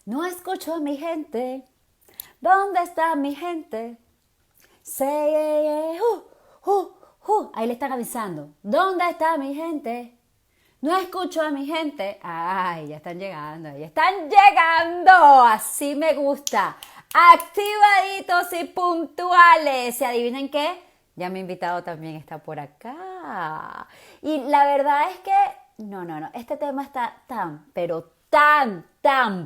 No escucho a mi gente. ¿Dónde está mi gente? Say, yeah, yeah, Ahí le están avisando. ¿Dónde está mi gente? No escucho a mi gente. Ay, ya están llegando. Ya están llegando. Así me gusta. Activaditos y puntuales. ¿Y adivinen qué? Ya mi invitado también está por acá. Y la verdad es que, no. Este tema está tan, pero tan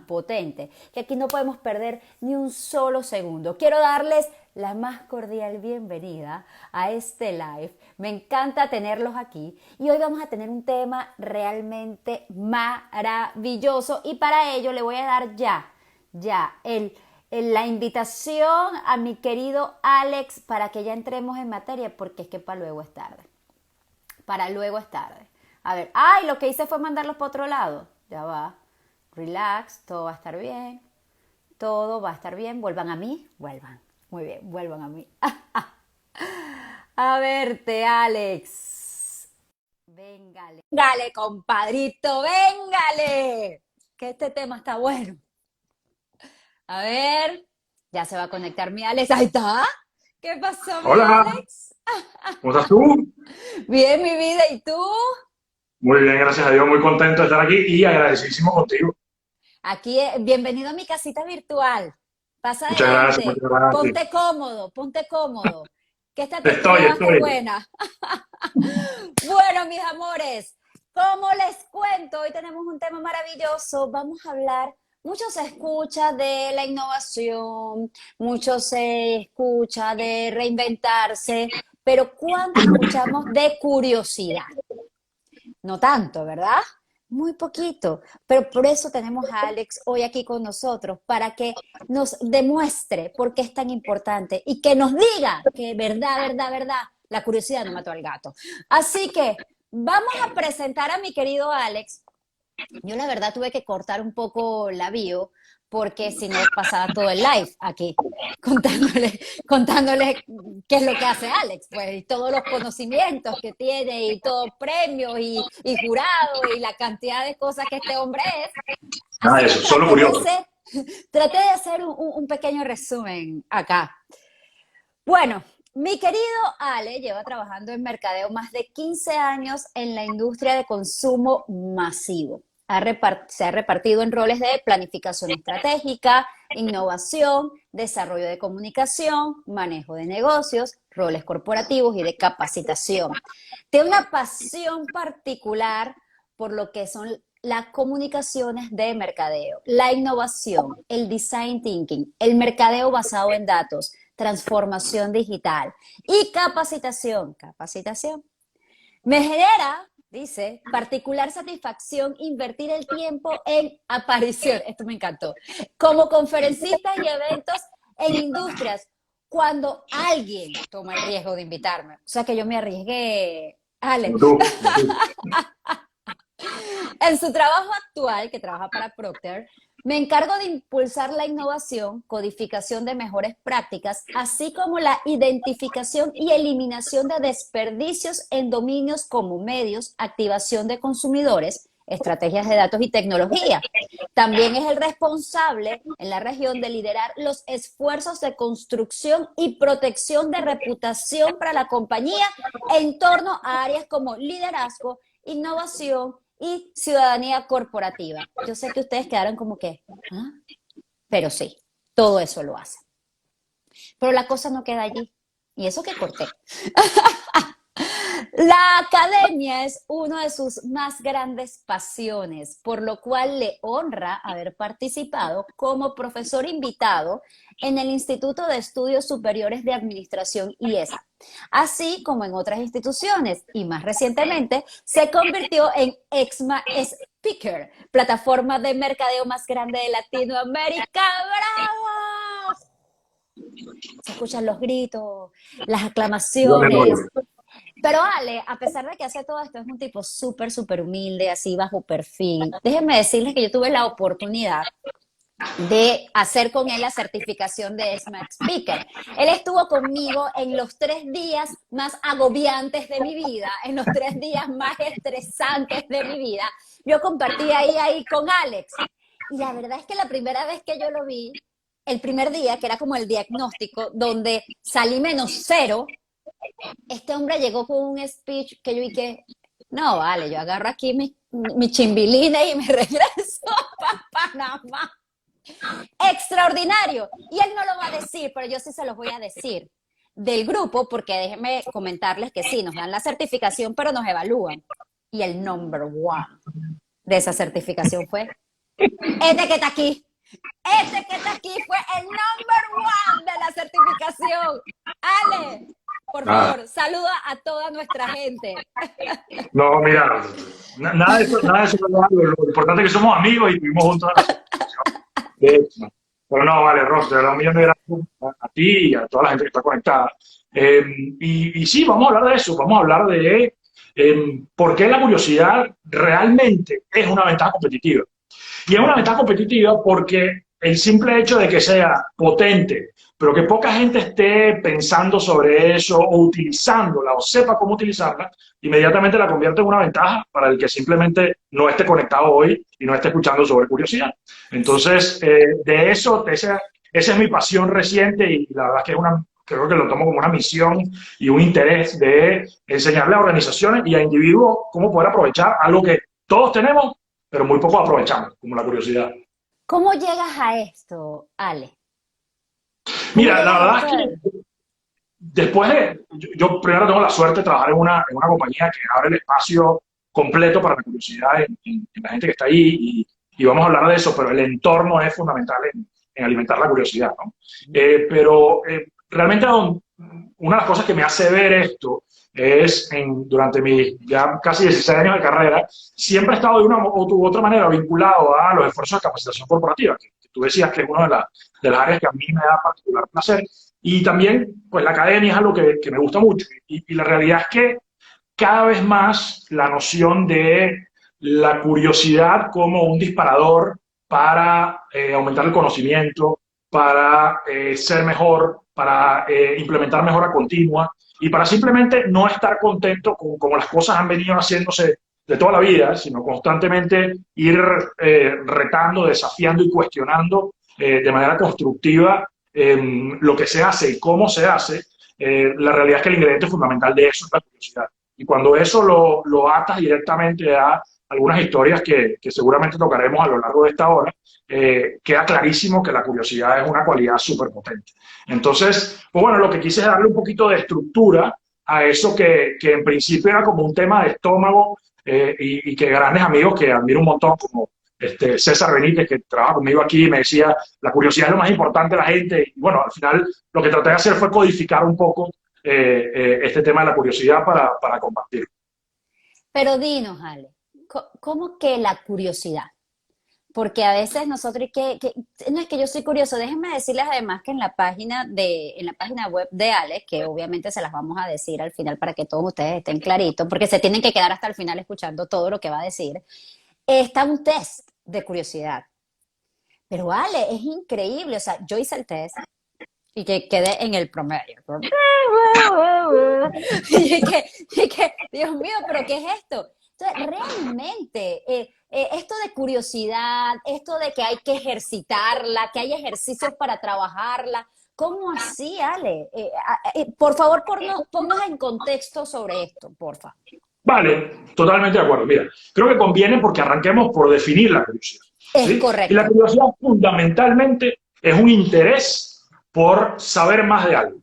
potente que aquí no podemos perder ni un solo segundo. Quiero darles la más cordial bienvenida a este live. Me encanta tenerlos aquí y hoy vamos a tener un tema realmente maravilloso y para ello le voy a dar la invitación a mi querido Alex para que ya entremos en materia porque es que para luego es tarde. Para luego es tarde. A ver, ay, lo que hice fue mandarlos para otro lado. Ya va. Relax, todo va a estar bien. Todo va a estar bien. Vuelvan a mí. Vuelvan. Muy bien, vuelvan a mí. A verte, Alex. Véngale. Véngale, compadrito, véngale. Que este tema está bueno. A ver, ya se va a conectar mi Alex. Ahí está. ¿Qué pasó, mi Hola, Alex? ¿cómo estás tú? Bien, mi vida, ¿y tú? Muy bien, gracias a Dios, muy contento de estar aquí y agradecidísimo contigo. Aquí, bienvenido a mi casita virtual. Pasa Muchas gracias, adelante, muchas gracias. ponte cómodo, que esta Estoy, tertulia va a estar estoy. buena. Bueno, mis amores, como les cuento, hoy tenemos un tema maravilloso. Vamos a hablar, mucho se escucha de la innovación, mucho se escucha de reinventarse, pero ¿cuánto escuchamos de curiosidad? No tanto, ¿verdad? Muy poquito, pero por eso tenemos a Alex hoy aquí con nosotros, para que nos demuestre por qué es tan importante y que nos diga que verdad, la curiosidad no mató al gato. Así que vamos a presentar a mi querido Alex. Yo la verdad tuve que cortar un poco la bio porque si no pasaba todo el live aquí contándole qué es lo que hace Alex, pues y todos los conocimientos que tiene y todos premios y jurado y la cantidad de cosas que este hombre es. Nada Así de que eso, solo curioso. traté de hacer un pequeño resumen acá. Bueno, mi querido Ale lleva trabajando en mercadeo más de 15 años en la industria de consumo masivo. Se ha repartido en roles de planificación estratégica, innovación, desarrollo de comunicación, manejo de negocios, roles corporativos y de capacitación. Tiene una pasión particular por lo que son las comunicaciones de mercadeo, la innovación, el design thinking, el mercadeo basado en datos, transformación digital y capacitación. Me genera, dice, particular satisfacción invertir el tiempo en aparición, esto me encantó, como conferencistas y eventos en industrias, cuando alguien toma el riesgo de invitarme. O sea que yo me arriesgué, Ale. Como tú, como tú. En su trabajo actual, que trabaja para Procter, me encargo de impulsar la innovación, codificación de mejores prácticas, así como la identificación y eliminación de desperdicios en dominios como medios, activación de consumidores, estrategias de datos y tecnología. También es el responsable en la región de liderar los esfuerzos de construcción y protección de reputación para la compañía en torno a áreas como liderazgo, innovación y ciudadanía corporativa. Yo sé que ustedes quedaron como que, ¿ah? Pero sí, todo eso lo hace. Pero la cosa no queda allí. Y eso que corté. La academia es una de sus más grandes pasiones, por lo cual le honra haber participado como profesor invitado en el Instituto de Estudios Superiores de Administración IESA, así como en otras instituciones, y más recientemente se convirtió en EXMA Speaker, plataforma de mercadeo más grande de Latinoamérica. ¡Bravo! Se escuchan los gritos, las Yo me doy. aclamaciones. Pero Ale, a pesar de que hace todo esto, es un tipo súper humilde, así bajo perfil. Déjenme decirles que yo tuve la oportunidad de hacer con él la certificación de Smart Speaker. Él estuvo conmigo en los 3 días más agobiantes de mi vida, en los 3 días más estresantes de mi vida. Yo compartí ahí con Alex. Y la verdad es que la primera vez que yo lo vi, el primer día, que era como el diagnóstico, donde salí -0, este hombre llegó con un speech que yo dije, no, vale, yo agarro aquí mi chimbilina y me regreso para Panamá. Extraordinario. Y él no lo va a decir, pero yo sí se los voy a decir. Del grupo, porque déjenme comentarles que sí, nos dan la certificación, pero nos evalúan. Y el number one de esa certificación fue este que está aquí. Este que está aquí fue el number one de la certificación. Ale, por favor, saluda a toda nuestra gente. No, mira, nada de eso, lo importante es que somos amigos y estuvimos juntos en la certificación. De hecho. Pero no, vale, Ross, de verdad, un millón de gracias a ti y a toda la gente que está conectada. Y sí, vamos a hablar de eso, vamos a hablar de por qué la curiosidad realmente es una ventaja competitiva. Y es una ventaja competitiva porque el simple hecho de que sea potente, pero que poca gente esté pensando sobre eso o utilizándola o sepa cómo utilizarla, inmediatamente la convierte en una ventaja para el que simplemente no esté conectado hoy y no esté escuchando sobre curiosidad. Entonces, de eso, esa es mi pasión reciente y la verdad es que creo que lo tomo como una misión y un interés de enseñarle a organizaciones y a individuos cómo poder aprovechar algo que todos tenemos, pero muy poco aprovechamos, como la curiosidad. ¿Cómo llegas a esto, Ale? Mira, la verdad es que después yo primero tengo la suerte de trabajar en una compañía que abre el espacio completo para la curiosidad en la gente que está ahí y vamos a hablar de eso, pero el entorno es fundamental en alimentar la curiosidad, ¿no? Pero realmente una de las cosas que me hace ver esto es durante mis ya casi 16 años de carrera, siempre he estado de una u otra manera vinculado a los esfuerzos de capacitación corporativa, que tú decías que es una de las áreas que a mí me da particular placer. Y también, pues la academia es algo que me gusta mucho. Y la realidad es que cada vez más la noción de la curiosidad como un disparador para aumentar el conocimiento, para ser mejor, para implementar mejora continua y para simplemente no estar contento con como las cosas han venido haciéndose de toda la vida, sino constantemente ir retando, desafiando y cuestionando de manera constructiva lo que se hace y cómo se hace. La realidad es que el ingrediente fundamental de eso es la curiosidad. Y cuando eso lo atas directamente a algunas historias que seguramente tocaremos a lo largo de esta hora, queda clarísimo que la curiosidad es una cualidad súper potente. Entonces, pues bueno, lo que quise es darle un poquito de estructura a eso que en principio era como un tema de estómago y que grandes amigos que admiro un montón, como César Benítez, que trabaja conmigo aquí, me decía, la curiosidad es lo más importante de la gente. Y bueno, al final lo que traté de hacer fue codificar un poco este tema de la curiosidad para compartir. Pero dinos, Ale, ¿cómo que la curiosidad? Porque a veces nosotros no es que yo soy curioso, déjenme decirles además que en la página web de Ale, que obviamente se las vamos a decir al final para que todos ustedes estén claritos, porque se tienen que quedar hasta el final escuchando todo lo que va a decir, está un test de curiosidad. Pero Ale, es increíble, o sea, yo hice el test y que quedé en el promedio. Y que, Dios mío, ¿pero qué es esto? Entonces, realmente, esto de curiosidad, esto de que hay que ejercitarla, que hay ejercicios para trabajarla, ¿cómo así, Ale? Por favor, ponnos en contexto sobre esto, por favor. Vale, totalmente de acuerdo. Mira, creo que conviene porque arranquemos por definir la curiosidad. Es ¿sí? correcto. Y la curiosidad fundamentalmente es un interés por saber más de algo.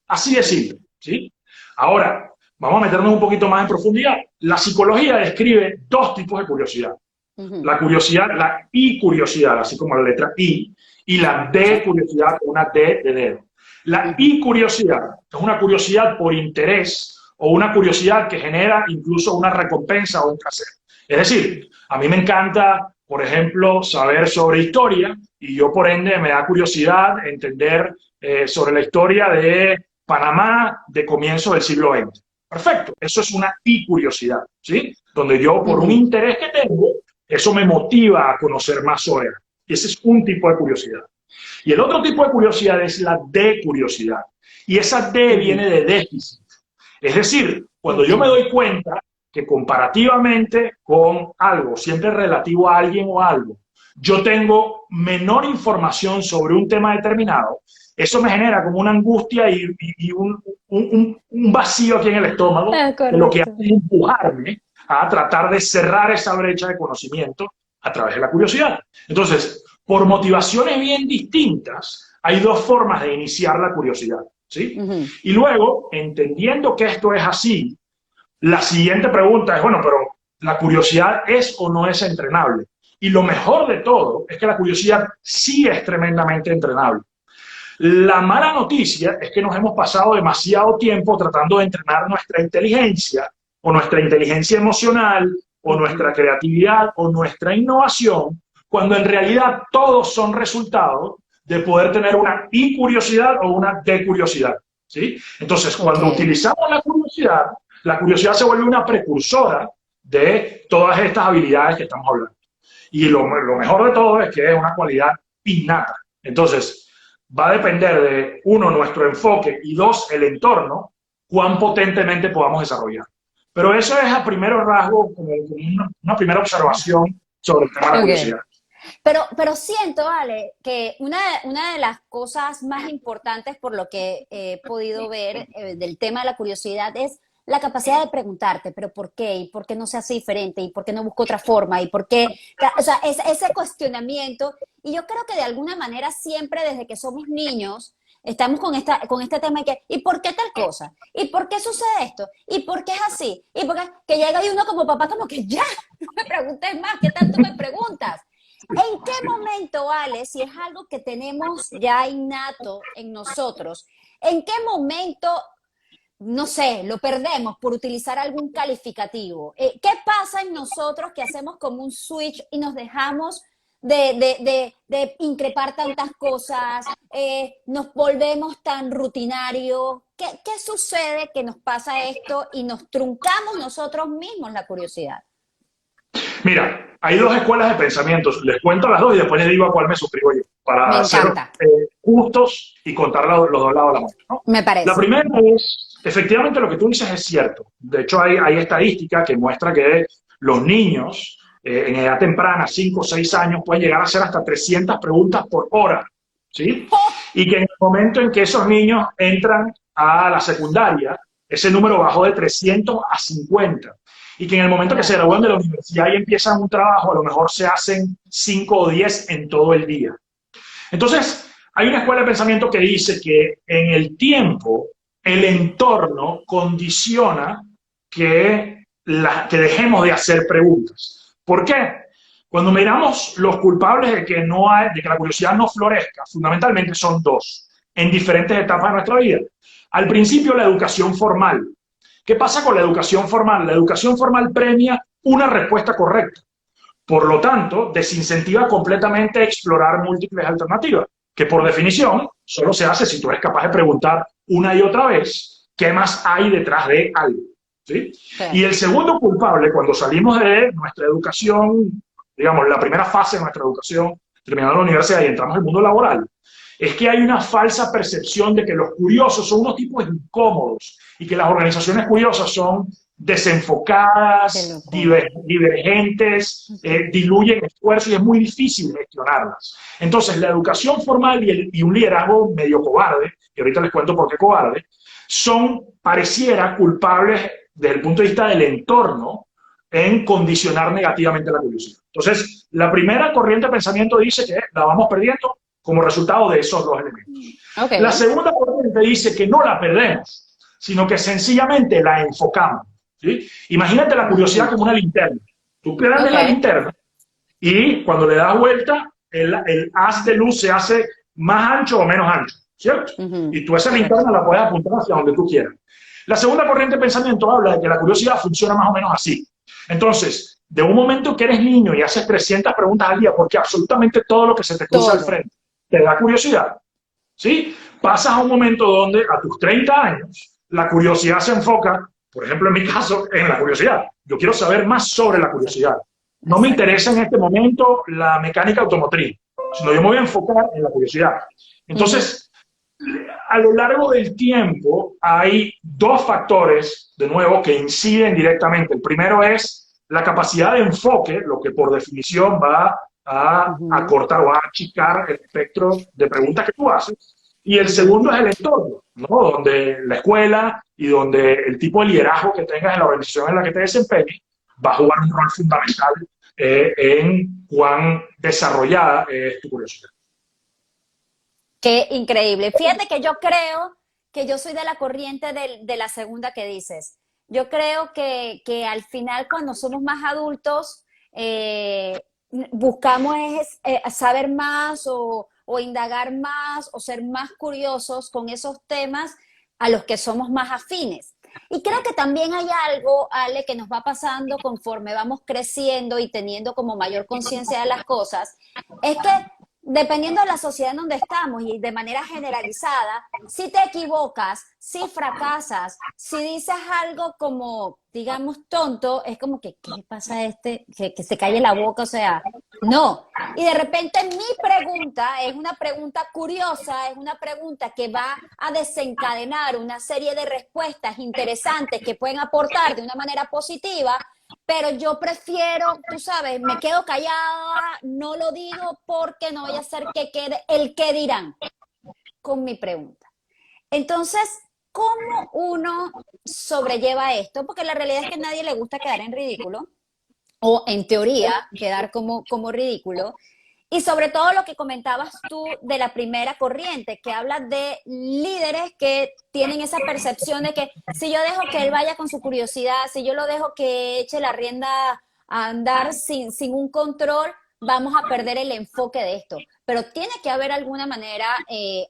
Así de simple, ¿sí? Ahora, vamos a meternos un poquito más en profundidad. La psicología describe dos tipos de curiosidad. La curiosidad, la I-curiosidad, así como la letra I, y la D-curiosidad, una D de dedo. La I-curiosidad es una curiosidad por interés o una curiosidad que genera incluso una recompensa o un placer. Es decir, a mí me encanta, por ejemplo, saber sobre historia y yo, por ende, me da curiosidad entender sobre la historia de Panamá de comienzo del siglo XX. Perfecto, eso es una I-curiosidad, ¿sí? Donde yo, por un interés que tengo, eso me motiva a conocer más sobre él. Y ese es un tipo de curiosidad. Y el otro tipo de curiosidad es la D-curiosidad. Y esa D viene de déficit. Es decir, cuando yo me doy cuenta que comparativamente con algo, siempre relativo a alguien o algo, yo tengo menor información sobre un tema determinado, eso me genera como una angustia y un vacío aquí en el estómago, Ah, que lo que hace correcto. es empujarme a tratar de cerrar esa brecha de conocimiento a través de la curiosidad. Entonces, por motivaciones bien distintas, hay dos formas de iniciar la curiosidad, ¿sí? Ujú. Y luego, entendiendo que esto es así, la siguiente pregunta es, bueno, pero ¿la curiosidad es o no es entrenable? Y lo mejor de todo es que la curiosidad sí es tremendamente entrenable. La mala noticia es que nos hemos pasado demasiado tiempo tratando de entrenar nuestra inteligencia o nuestra inteligencia emocional o nuestra Ujú. creatividad o nuestra innovación, cuando en realidad todos son resultados de poder tener una incuriosidad o una decuriosidad, ¿sí? Entonces, Ok. cuando utilizamos la curiosidad se vuelve una precursora de todas estas habilidades que estamos hablando. Y lo mejor de todo es que es una cualidad innata. Entonces, va a depender de, uno, nuestro enfoque y dos, el entorno, cuán potentemente podamos desarrollar. Pero eso es a primero rasgo, como una primera observación sobre el tema de la Ok. curiosidad. Pero siento, Ale, que una de las cosas más importantes por lo que he podido ver del tema de la curiosidad es la capacidad de preguntarte, pero ¿por qué? ¿Y por qué no se hace diferente? ¿Y por qué no busco otra forma? ¿Y por qué? O sea, ese cuestionamiento. Y yo creo que de alguna manera siempre desde que somos niños estamos con este tema de que, ¿y por qué tal cosa? ¿Y por qué sucede esto? ¿Y por qué es así? ¿Y por qué? Que llega y uno como papá como que ya, no me preguntes más, ¿qué tanto me preguntas? ¿En qué momento, Ale, si es algo que tenemos ya innato en nosotros, en qué momento, no sé, lo perdemos por utilizar algún calificativo? ¿Qué pasa en nosotros que hacemos como un switch y nos dejamos de increpar tantas cosas, nos volvemos tan rutinarios? ¿Qué sucede que nos pasa esto y nos truncamos nosotros mismos la curiosidad? Mira, hay dos escuelas de pensamientos. Les cuento las dos y después les digo a cuál me suscribo yo, Me para ser encanta, justos y contar los dos lados de la mano, ¿no? me La parece. primera es, efectivamente, lo que tú dices es cierto. De hecho, hay estadística que muestra que los niños en edad temprana, 5 o 6 años, pueden llegar a hacer hasta 300 preguntas por hora, ¿sí? ¡Oh! Y que en el momento en que esos niños entran a la secundaria, ese número bajó de 300 a 50 y que en el momento que se Claro. gradúan de la universidad y empiezan un trabajo, a lo mejor se hacen 5 o 10 en todo el día. Entonces, hay una escuela de pensamiento que dice que en el tiempo, el entorno condiciona que dejemos de hacer preguntas. ¿Por qué? Cuando miramos los culpables de que la curiosidad no florezca, fundamentalmente son dos, en diferentes etapas de nuestra vida. Al principio, la educación formal. ¿Qué pasa con la educación formal? La educación formal premia una respuesta correcta. Por lo tanto, desincentiva completamente explorar múltiples alternativas, que por definición solo se hace si tú eres capaz de preguntar una y otra vez qué más hay detrás de algo. ¿Sí? Sí. Y el segundo culpable, cuando salimos de nuestra educación, digamos, la primera fase de nuestra educación, terminando la universidad y entramos al mundo laboral, es que hay una falsa percepción de que los curiosos son unos tipos incómodos y que las organizaciones curiosas son Qué desenfocadas, locura. divergentes, diluyen esfuerzo y es muy difícil gestionarlas. Entonces, la educación formal y un liderazgo medio cobarde, y ahorita les cuento por qué cobarde, son, pareciera, culpables desde el punto de vista del entorno en condicionar negativamente la curiosidad. Entonces, la primera corriente de pensamiento dice que la vamos perdiendo como resultado de esos dos elementos. Ok. La segunda corriente dice que no la perdemos, sino que sencillamente la enfocamos. ¿Sí? Imagínate la curiosidad como una linterna. Tú prendes Ok. la linterna y cuando le das vuelta, el haz de luz se hace más ancho o menos ancho, ¿cierto? Ujú. Y tú esa Correcto. linterna la puedes apuntar hacia donde tú quieras. La segunda corriente de pensamiento habla de que la curiosidad funciona más o menos así. Entonces, de un momento que eres niño y haces 300 preguntas al día, porque absolutamente todo lo que se te cruza al Todo. frente te da curiosidad, ¿sí? Pasas a un momento donde a tus 30 años la curiosidad se enfoca, por ejemplo en mi caso, en la curiosidad. Yo quiero saber más sobre la curiosidad. No me interesa en Exactamente. este momento la mecánica automotriz, sino yo me voy a enfocar en la curiosidad. Ujú. Entonces, a lo largo del tiempo hay dos factores, de nuevo, que inciden directamente. El primero es la capacidad de enfoque, lo que por definición va a Ujú. acortar o a achicar el espectro de preguntas que tú haces. Y el segundo es el entorno, ¿no? Donde la escuela y donde el tipo de liderazgo que tengas en la organización en la que te desempeñes va a jugar un rol fundamental en cuán desarrollada es tu curiosidad. Qué increíble. Fíjate que yo creo que yo soy de la corriente de la segunda que dices. Yo creo que al final cuando somos más adultos buscamos saber más o indagar más o ser más curiosos con esos temas a los que somos más afines. Y creo que también hay algo, Ale, que nos va pasando conforme vamos creciendo y teniendo como mayor conciencia de las cosas, es que dependiendo de la sociedad en donde estamos y de manera generalizada, si te equivocas, si fracasas, si dices algo como, digamos, tonto, es como que, ¿qué le pasa a este? Que se calle la boca, o sea, no. Y de repente mi pregunta es una pregunta curiosa, es una pregunta que va a desencadenar una serie de respuestas interesantes que pueden aportar de una manera positiva, pero yo prefiero, tú sabes, me quedo callada, no lo digo porque no vaya a ser que quede el que dirán con mi pregunta. Entonces, ¿cómo uno sobrelleva esto? Porque la realidad es que a nadie le gusta quedar en ridículo, o en teoría quedar como ridículo. Y sobre todo lo que comentabas tú de la primera corriente, que habla de líderes que tienen esa percepción de que si yo dejo que él vaya con su curiosidad, si yo lo dejo que eche la rienda a andar sin un control, vamos a perder el enfoque de esto. Pero tiene que haber alguna manera,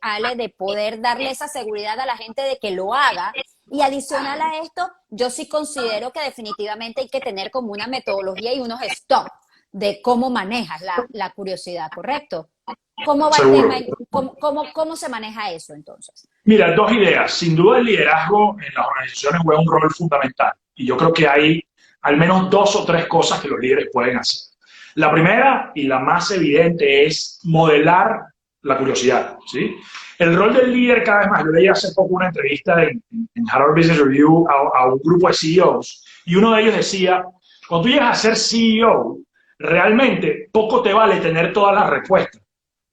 Ale, de poder darle esa seguridad a la gente de que lo haga. Y adicional a esto, yo sí considero que definitivamente hay que tener como una metodología y unos stop de cómo manejas la curiosidad, ¿correcto? ¿Cómo va el Seguro. tema? ¿Cómo se maneja eso entonces? Mira, dos ideas. Sin duda el liderazgo en las organizaciones juega un rol fundamental. Y yo creo que hay al menos dos o tres cosas que los líderes pueden hacer. La primera y la más evidente es modelar la curiosidad, ¿sí? El rol del líder cada vez más. Yo leí hace poco una entrevista en Harvard Business Review a un grupo de CEOs y uno de ellos decía, cuando tú llegas a ser CEO, realmente poco te vale tener todas las respuestas,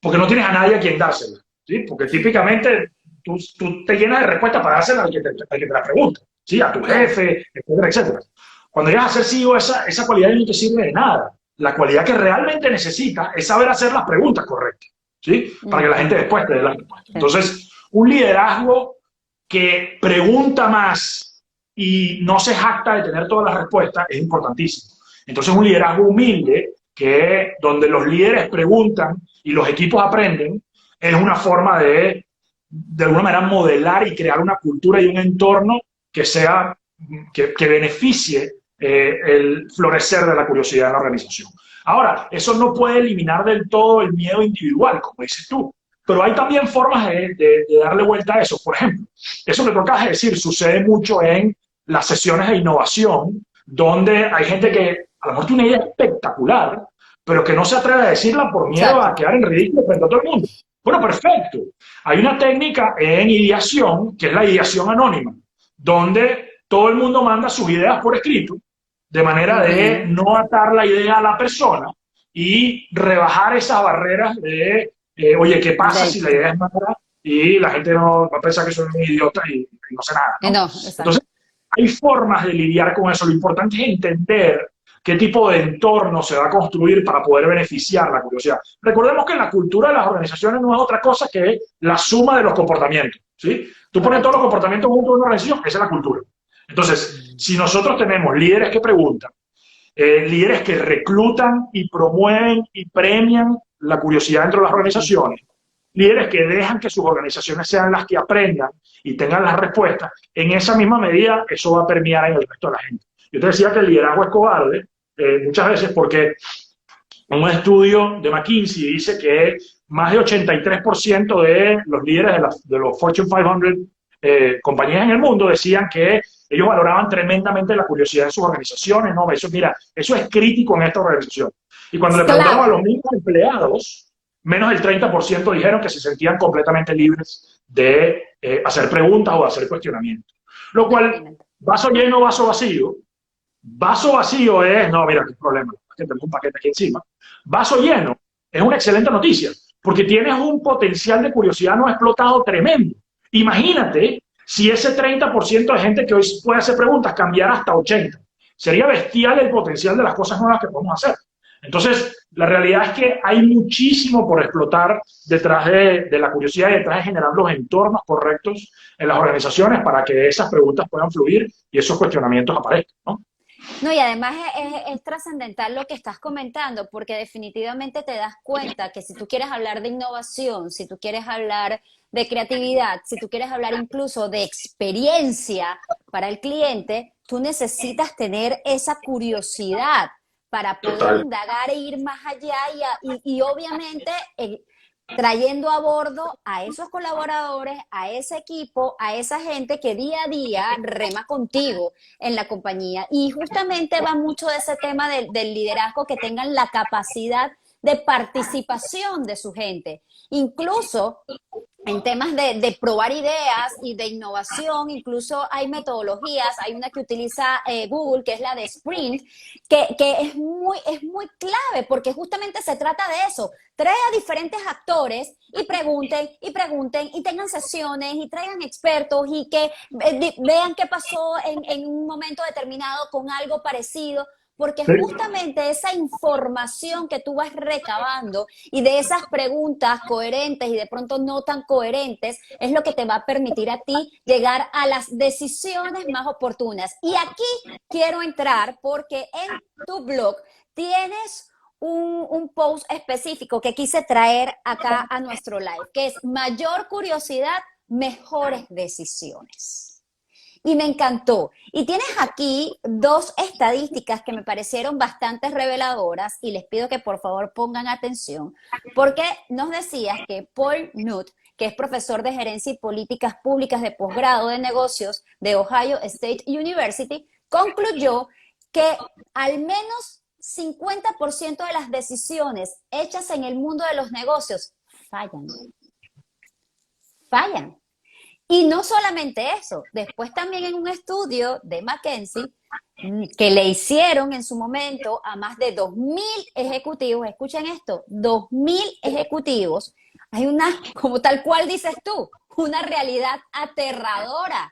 porque no tienes a nadie a quien dárselas, ¿sí? Porque típicamente tú te llenas de respuestas para dárselas al que te la pregunta, ¿sí? A tu Claro. jefe, etcétera, etcétera. Cuando llegas a ser CEO, esa cualidad no te sirve de nada. La cualidad que realmente necesitas es saber hacer las preguntas correctas, ¿sí? Para que la gente Ujú. después te dé las respuestas. Sí. Entonces, un liderazgo que pregunta más y no se jacta de tener todas las respuestas es importantísimo. Entonces, un liderazgo humilde, que donde los líderes preguntan y los equipos aprenden, es una forma de alguna manera, modelar y crear una cultura y un entorno que sea, que beneficie el florecer de la curiosidad en la organización. Ahora, eso no puede eliminar del todo el miedo individual, como dices tú, pero hay también formas de darle vuelta a eso. Por ejemplo, eso que tú acabas de decir sucede mucho en las sesiones de innovación, donde hay gente que a lo mejor tiene una idea espectacular, pero que no se atreve a decirla por miedo a Exacto. quedar en ridículo frente a todo el mundo. Bueno, perfecto. Hay una técnica en ideación, que es la ideación anónima, donde todo el mundo manda sus ideas por escrito, de manera de Ujú. no atar la idea a la persona y rebajar esas barreras de, oye, ¿qué pasa si la idea es mala? Y la gente no va a pensar que soy un idiota y no sé nada, ¿no? No, Entonces, exacto. hay formas de lidiar con eso. Lo importante es entender qué tipo de entorno se va a construir para poder beneficiar la curiosidad. Recordemos que la cultura de las organizaciones no es otra cosa que la suma de los comportamientos, ¿sí? Tú pones todos los Correcto. comportamientos juntos en una organización, esa es la cultura. Entonces, si nosotros tenemos líderes que preguntan, líderes que reclutan y promueven y premian la curiosidad dentro de las organizaciones, líderes que dejan que sus organizaciones sean las que aprendan y tengan las respuestas, en esa misma medida eso va a permear en el resto de la gente. Yo te decía que el liderazgo es cobarde muchas veces porque un estudio de McKinsey dice que más de 83% de los líderes de los Fortune 500 compañías en el mundo decían que ellos valoraban tremendamente la curiosidad de sus organizaciones, ¿no? Eso, mira, eso es crítico en esta organización. Y cuando Es le preguntaron a clave. los mismos empleados, menos del 30% dijeron que se sentían completamente libres de hacer preguntas o de hacer cuestionamientos. Lo cual, Imagínate. vaso lleno, vaso vacío. Vaso vacío es, no, mira, qué problema. que tenemos un paquete aquí encima. Vaso lleno es una excelente noticia, porque tienes un potencial de curiosidad no explotado tremendo. Imagínate si ese 30% de gente que hoy puede hacer preguntas cambiara hasta 80%. Sería bestial el potencial de las cosas nuevas que podemos hacer. Entonces, la realidad es que hay muchísimo por explotar detrás de la curiosidad y detrás de generar los entornos correctos en las organizaciones para que esas preguntas puedan fluir y esos cuestionamientos aparezcan, ¿no? No, y además es trascendental lo que estás comentando, porque definitivamente te das cuenta que si tú quieres hablar de innovación, si tú quieres hablar de creatividad, si tú quieres hablar incluso de experiencia para el cliente, tú necesitas tener esa curiosidad para poder Total. indagar e ir más allá y obviamente trayendo a bordo a esos colaboradores, a ese equipo, a esa gente que día a día rema contigo en la compañía. Y justamente va mucho de ese tema del liderazgo, que tengan la capacidad de participación de su gente. Incluso en temas de probar ideas y de innovación, incluso hay metodologías, hay una que utiliza Google, que es la de Sprint, que es muy clave, porque justamente se trata de eso. Trae a diferentes actores y pregunten, y tengan sesiones, y traigan expertos, y que vean qué pasó en un momento determinado con algo parecido, porque Sí. justamente esa información que tú vas recabando y de esas preguntas coherentes y de pronto no tan coherentes es lo que te va a permitir a ti llegar a las decisiones más oportunas. Y aquí quiero entrar porque en tu blog tienes un post específico que quise traer acá a nuestro live, que es mayor curiosidad, mejores decisiones. Y me encantó. Y tienes aquí dos estadísticas que me parecieron bastante reveladoras y les pido que por favor pongan atención, porque nos decías que Paul Knuth, que es profesor de gerencia y políticas públicas de posgrado de negocios de Ohio State University, concluyó que al menos 50% de las decisiones hechas en el mundo de los negocios fallan. Fallan. Y no solamente eso, después también en un estudio de McKinsey que le hicieron en su momento a más de 2.000 ejecutivos, escuchen esto, 2.000 ejecutivos, hay una, como tal cual dices tú, una realidad aterradora.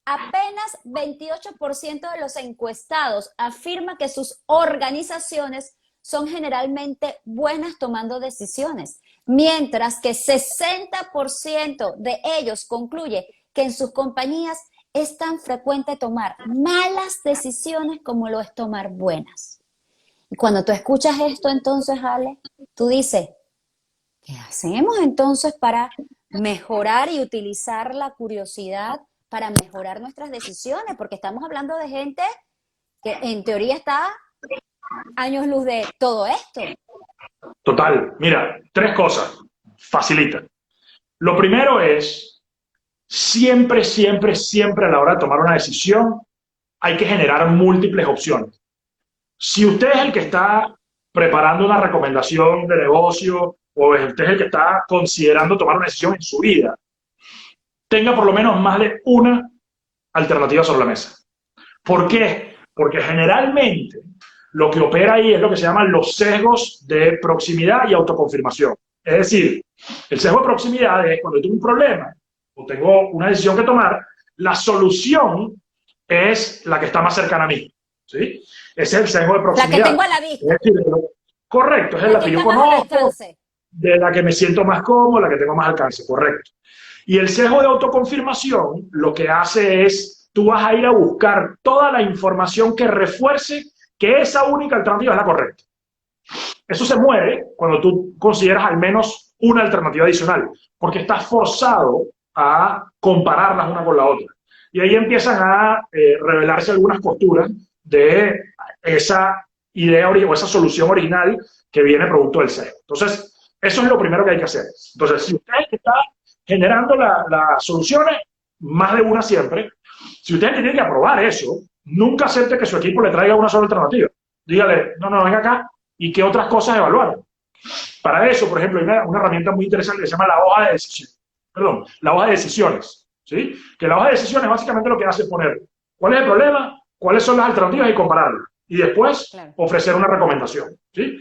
Apenas 28% de los encuestados afirma que sus organizaciones son generalmente buenas tomando decisiones, mientras que 60% de ellos concluye que en sus compañías es tan frecuente tomar malas decisiones como lo es tomar buenas. Y cuando tú escuchas esto, entonces, Ale, tú dices, ¿qué hacemos entonces para mejorar y utilizar la curiosidad para mejorar nuestras decisiones? Porque estamos hablando de gente que en teoría está años luz de todo esto. Total. Mira, tres cosas. Facilita. Lo primero es, siempre, siempre, siempre a la hora de tomar una decisión, hay que generar múltiples opciones. Si usted es el que está preparando una recomendación de negocio o usted es el que está considerando tomar una decisión en su vida, tenga por lo menos más de una alternativa sobre la mesa. ¿Por qué? Porque generalmente lo que opera ahí es lo que se llaman los sesgos de proximidad y autoconfirmación. Es decir, el sesgo de proximidad es cuando yo tengo un problema o tengo una decisión que tomar, la solución es la que está más cercana a mí. ¿Sí? Ese es el sesgo de proximidad. La que tengo a la vista. Es decir, correcto, es la que yo conozco, de la que me siento más cómodo, la que tengo más alcance, correcto. Y el sesgo de autoconfirmación lo que hace es, tú vas a ir a buscar toda la información que refuerce que esa única alternativa es la correcta. Eso se muere cuando tú consideras al menos una alternativa adicional, porque estás forzado a compararlas una con la otra. Y ahí empiezan a revelarse algunas costuras de esa idea o esa solución original que viene producto del sesgo. Entonces, eso es lo primero que hay que hacer. Entonces, si usted está generando las soluciones, más de una siempre, si usted tiene que aprobar eso, nunca acepte que su equipo le traiga una sola alternativa. Dígale, no, venga acá, ¿y qué otras cosas evaluaron? Para eso, por ejemplo, hay una herramienta muy interesante que se llama la hoja de decisiones. Perdón, la hoja de decisiones. ¿Sí? Que la hoja de decisiones básicamente lo que hace es poner cuál es el problema, cuáles son las alternativas y compararlas. y después Claro. ofrecer una recomendación, ¿sí?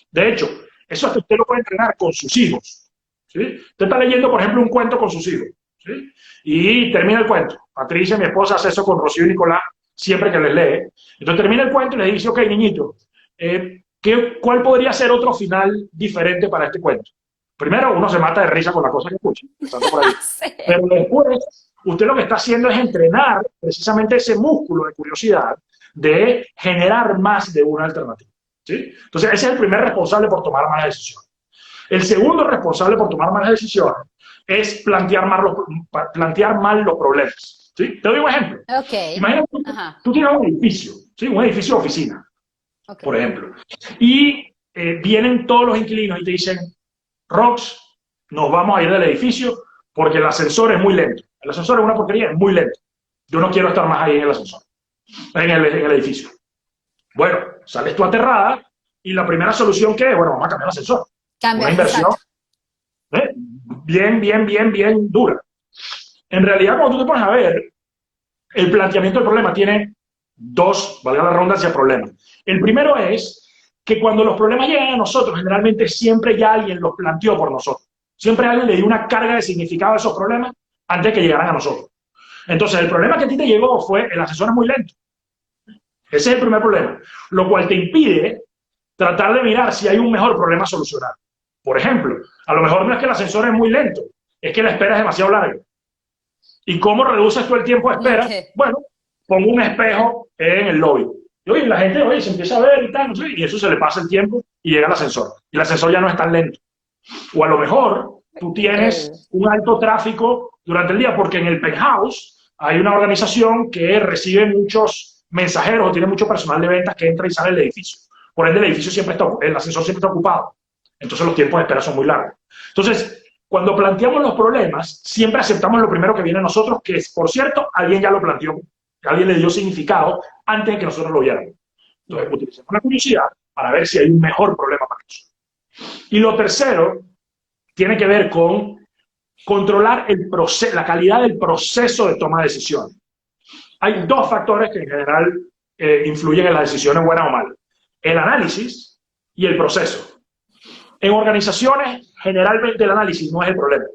De hecho, eso hasta usted lo puede entrenar con sus hijos, ¿sí? Usted está leyendo, por ejemplo, un cuento con sus hijos, ¿sí? Y termina el cuento. Patricia, mi esposa, hace eso con Rocío y Nicolás siempre que les lee. Entonces termina el cuento y les dice, ok, niñito, ¿cuál podría ser otro final diferente para este cuento? Primero, uno se mata de risa con la cosa que escucha, empezando por ahí. Sí. Pero después, usted lo que está haciendo es entrenar precisamente ese músculo de curiosidad de generar más de una alternativa, ¿sí? Entonces, ese es el primer responsable por tomar malas decisiones. El segundo responsable por tomar malas decisiones es plantear mal los problemas, ¿sí? Te doy un ejemplo. Ok. Imagínate, Ajá. tú tienes un edificio, ¿sí? Un edificio de oficina, Ok. por ejemplo, y vienen todos los inquilinos y te dicen, Rox, nos vamos a ir del edificio porque el ascensor es muy lento. El ascensor es una porquería, es muy lento. Yo no quiero estar más ahí en el ascensor, en el edificio. Bueno, sales tú aterrada y la primera solución que es, bueno, vamos a cambiar el ascensor. Cambia, Una inversión exacto. bien dura. En realidad, cuando tú te pones a ver, el planteamiento del problema tiene dos, valga la redundancia, problemas. El primero es que cuando los problemas llegan a nosotros, generalmente siempre ya alguien los planteó por nosotros. Siempre alguien le dio una carga de significado a esos problemas antes de que llegaran a nosotros. Entonces, el problema que a ti te llegó fue el ascensor es muy lento. Ese es el primer problema, lo cual te impide tratar de mirar si hay un mejor problema a solucionar. Por ejemplo, a lo mejor no es que el ascensor es muy lento, es que la espera es demasiado larga. ¿Y cómo reduces tú el tiempo de espera? Ok. Bueno, pongo un espejo en el lobby. Y oye, la gente, oye, se empieza a ver y tal, no sé, y eso se le pasa el tiempo y llega al ascensor. Y el ascensor ya no es tan lento. O a lo mejor tú tienes un alto tráfico durante el día, porque en el penthouse hay una organización que recibe muchos mensajeros o tiene mucho personal de ventas que entra y sale del edificio. Por ende, el ascensor siempre está ocupado. Entonces los tiempos de espera son muy largos. Entonces, cuando planteamos los problemas, siempre aceptamos lo primero que viene a nosotros, que es, por cierto, alguien ya lo planteó, alguien le dio significado antes de que nosotros lo viéramos. Entonces, utilicemos la curiosidad para ver si hay un mejor problema para nosotros. Y lo tercero tiene que ver con controlar la calidad del proceso de toma de decisiones. Hay dos factores que en general influyen en las decisiones, buenas o malas. El análisis y el proceso. En organizaciones, generalmente el análisis no es el problema,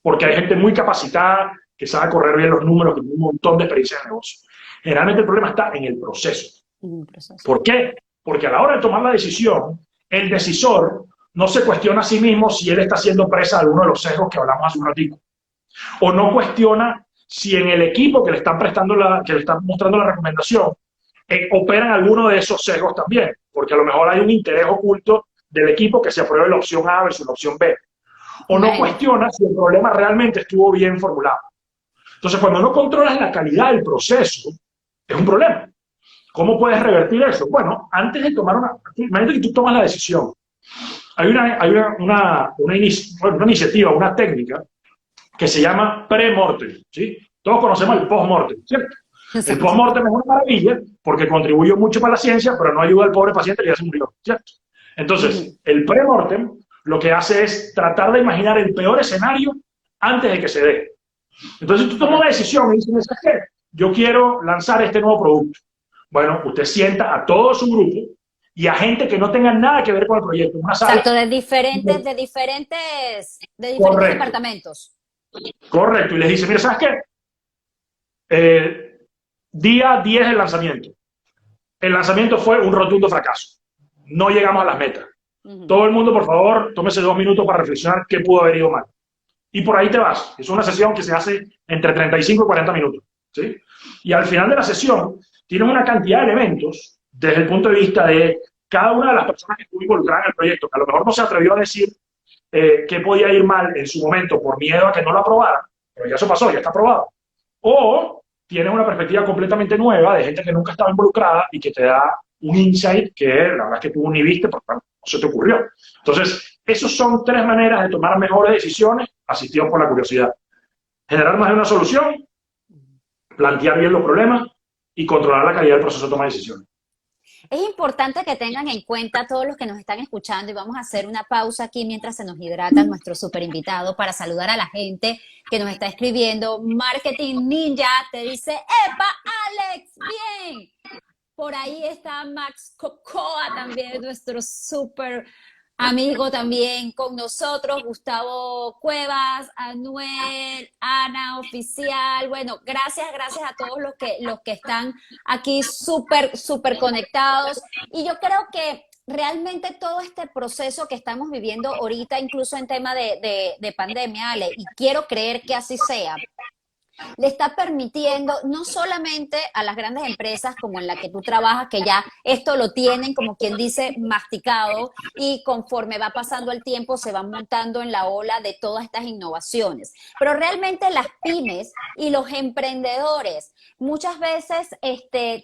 porque hay gente muy capacitada que sabe correr bien los números, que tiene un montón de experiencia en negocio. Generalmente el problema está en el proceso. ¿Por qué? Porque a la hora de tomar la decisión, el decisor no se cuestiona a sí mismo si él está siendo presa de alguno de los sesgos que hablamos hace un ratito. O no cuestiona si en el equipo que le están que le están mostrando la recomendación, operan alguno de esos sesgos también, porque a lo mejor hay un interés oculto del equipo que se apruebe la opción A versus la opción B. O no cuestiona si el problema realmente estuvo bien formulado. Entonces, cuando no controlas la calidad del proceso, es un problema. ¿Cómo puedes revertir eso? Bueno, antes de tomar imagínate que tú tomas la decisión. Hay una iniciativa, una técnica que se llama pre-mortem, ¿sí? Todos conocemos el post-mortem, ¿cierto? El post-mortem es una maravilla porque contribuyó mucho para la ciencia, pero no ayuda al pobre paciente que ya se murió, ¿cierto? Entonces, el pre-mortem lo que hace es tratar de imaginar el peor escenario antes de que se dé. Entonces, tú tomas una decisión y dices, ¿sabes qué? Yo quiero lanzar este nuevo producto. Bueno, usted sienta a todo su grupo y a gente que no tenga nada que ver con el proyecto. Una sala. Exacto, de diferentes Correcto. departamentos. Correcto. Y les dice, mira, ¿sabes qué? Día 10 del lanzamiento. El lanzamiento fue un rotundo fracaso. No llegamos a las metas. Todo el mundo, por favor, tómese 2 minutos para reflexionar qué pudo haber ido mal. Y por ahí te vas. Es una sesión que se hace entre 35 y 40 minutos, ¿sí? Y al final de la sesión tienes una cantidad de elementos desde el punto de vista de cada una de las personas que estuvo involucrada en el proyecto, que a lo mejor no se atrevió a decir qué podía ir mal en su momento por miedo a que no lo aprobaran, pero ya eso pasó, ya está aprobado. O tienes una perspectiva completamente nueva de gente que nunca estaba involucrada y que te da un insight que la verdad es que tú ni viste porque no se te ocurrió. Entonces, esas son 3 maneras de tomar mejores decisiones asistidos por la curiosidad. Generar más de una solución, plantear bien los problemas y controlar la calidad del proceso de toma de decisiones. Es importante que tengan en cuenta todos los que nos están escuchando y vamos a hacer una pausa aquí mientras se nos hidrata nuestro super invitado para saludar a la gente que nos está escribiendo. Marketing Ninja te dice, ¡epa, Alex! ¡Bien! Por ahí está Max Cocoa también, nuestro súper amigo también con nosotros, Gustavo Cuevas, Anuel, Ana Oficial. Bueno, gracias a todos los que están aquí súper conectados. Y yo creo que realmente todo este proceso que estamos viviendo ahorita, incluso en tema de pandemia, Ale, y quiero creer que así sea, le está permitiendo no solamente a las grandes empresas como en la que tú trabajas, que ya esto lo tienen, como quien dice, masticado, y conforme va pasando el tiempo se van montando en la ola de todas estas innovaciones. Pero realmente las pymes y los emprendedores muchas veces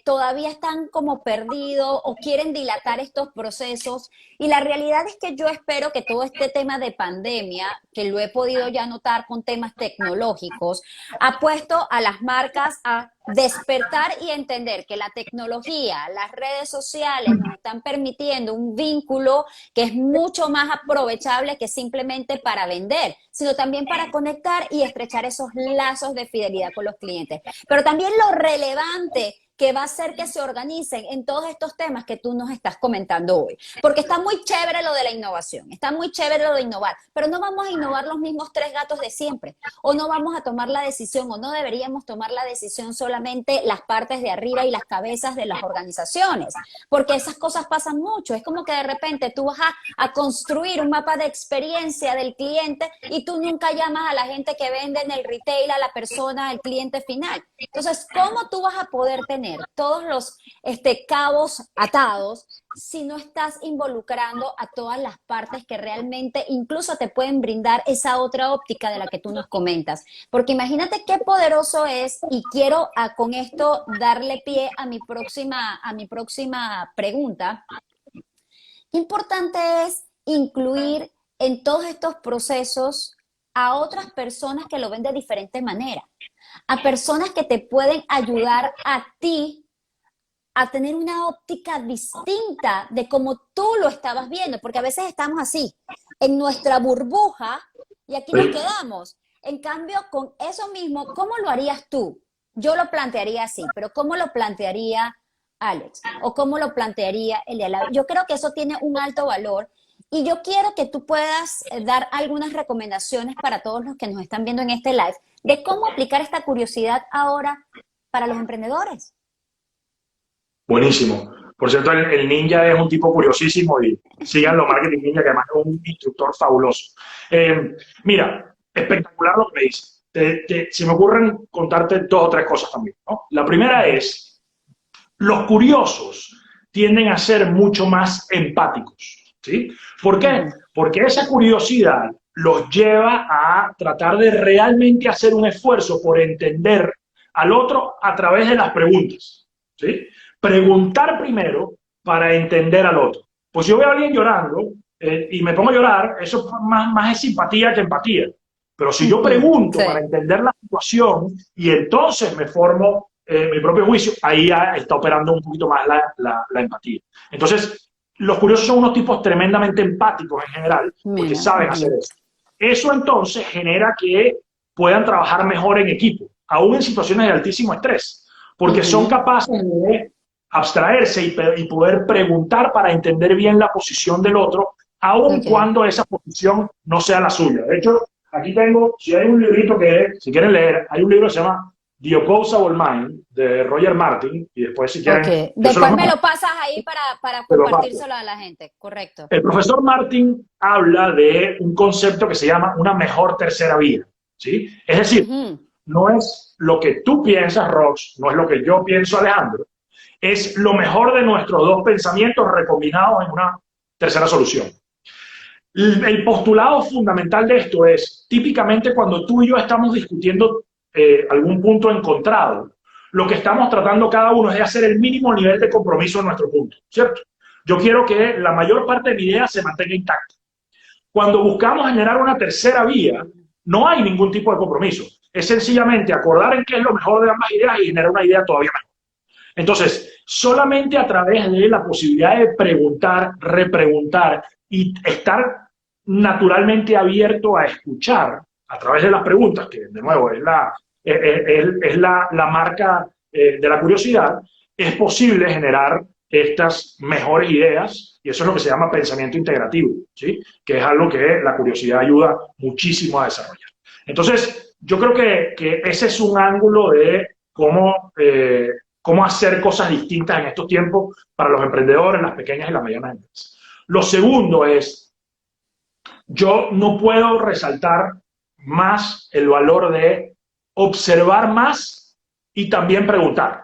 todavía están como perdidos o quieren dilatar estos procesos, y la realidad es que yo espero que todo este tema de pandemia, que lo he podido ya notar con temas tecnológicos, ha puesto a las marcas a despertar y entender que la tecnología, las redes sociales nos están permitiendo un vínculo que es mucho más aprovechable que simplemente para vender, sino también para conectar y estrechar esos lazos de fidelidad con los clientes. Pero también lo relevante que va a hacer que se organicen en todos estos temas que tú nos estás comentando hoy. Porque está muy chévere lo de la innovación, está muy chévere lo de innovar, pero no vamos a innovar los mismos tres gatos de siempre, o no vamos a tomar la decisión, o no deberíamos tomar la decisión solamente las partes de arriba y las cabezas de las organizaciones, porque esas cosas pasan mucho. Es como que de repente tú vas a construir un mapa de experiencia del cliente y tú nunca llamas a la gente que vende en el retail, a la persona, al cliente final. Entonces, ¿cómo tú vas a poder tener todos los cabos atados si no estás involucrando a todas las partes que realmente incluso te pueden brindar esa otra óptica de la que tú nos comentas? Porque imagínate qué poderoso es, y quiero con esto darle pie a mi próxima pregunta. Qué importante es incluir en todos estos procesos a otras personas que lo ven de diferente manera, a personas que te pueden ayudar a ti a tener una óptica distinta de cómo tú lo estabas viendo, porque a veces estamos así, en nuestra burbuja, y aquí nos quedamos. En cambio, con eso mismo, ¿cómo lo harías tú? Yo lo plantearía así, pero ¿cómo lo plantearía Alex? ¿O cómo lo plantearía el de al lado? Yo creo que eso tiene un alto valor, y yo quiero que tú puedas dar algunas recomendaciones para todos los que nos están viendo en este live de cómo aplicar esta curiosidad ahora para los emprendedores. Buenísimo. Por cierto, el ninja es un tipo curiosísimo y síganlo, Marketing Ninja, que además es un instructor fabuloso. Mira, espectacular lo que me dices. Se me ocurren contarte dos o tres cosas también, ¿no? La primera es, los curiosos tienden a ser mucho más empáticos, ¿sí? ¿Por qué? Porque esa curiosidad los lleva a tratar de realmente hacer un esfuerzo por entender al otro a través de las preguntas, ¿sí? Preguntar primero para entender al otro. Pues si yo veo a alguien llorando y me pongo a llorar, eso más es simpatía que empatía. Pero si yo pregunto para entender la situación y entonces me formo mi propio juicio, ahí ya está operando un poquito más la empatía. Entonces, los curiosos son unos tipos tremendamente empáticos en general, porque saben hacer eso. Eso entonces genera que puedan trabajar mejor en equipo, aún en situaciones de altísimo estrés, porque son capaces de abstraerse y poder preguntar para entender bien la posición del otro, aun cuando esa posición no sea la suya. De hecho, aquí tengo, si hay un librito si quieren leer, hay un libro que se llama The Opposable Mind, de Roger Martin, y después si quieren... Después me lo pasas ahí para compartírselo a la gente, correcto. El profesor Martin habla de un concepto que se llama una mejor tercera vía, ¿sí? Es decir, no es lo que tú piensas, Rox, no es lo que yo pienso, Alejandro, es lo mejor de nuestros dos pensamientos recombinados en una tercera solución. El postulado fundamental de esto es, típicamente cuando tú y yo estamos discutiendo algún punto encontrado, lo que estamos tratando cada uno es de hacer el mínimo nivel de compromiso en nuestro punto, ¿cierto? Yo quiero que la mayor parte de mi idea se mantenga intacta. Cuando buscamos generar una tercera vía, no hay ningún tipo de compromiso. Es sencillamente acordar en qué es lo mejor de ambas ideas y generar una idea todavía mejor. Entonces, solamente a través de la posibilidad de preguntar, repreguntar y estar naturalmente abierto a escuchar a través de las preguntas, que de nuevo es la marca de la curiosidad, es posible generar estas mejores ideas, y eso es lo que se llama pensamiento integrativo, ¿sí? Que es algo que la curiosidad ayuda muchísimo a desarrollar. Entonces, yo creo que ese es un ángulo de cómo hacer cosas distintas en estos tiempos para los emprendedores, las pequeñas y las medianas empresas. Lo segundo es, yo no puedo resaltar más el valor de observar más y también preguntar.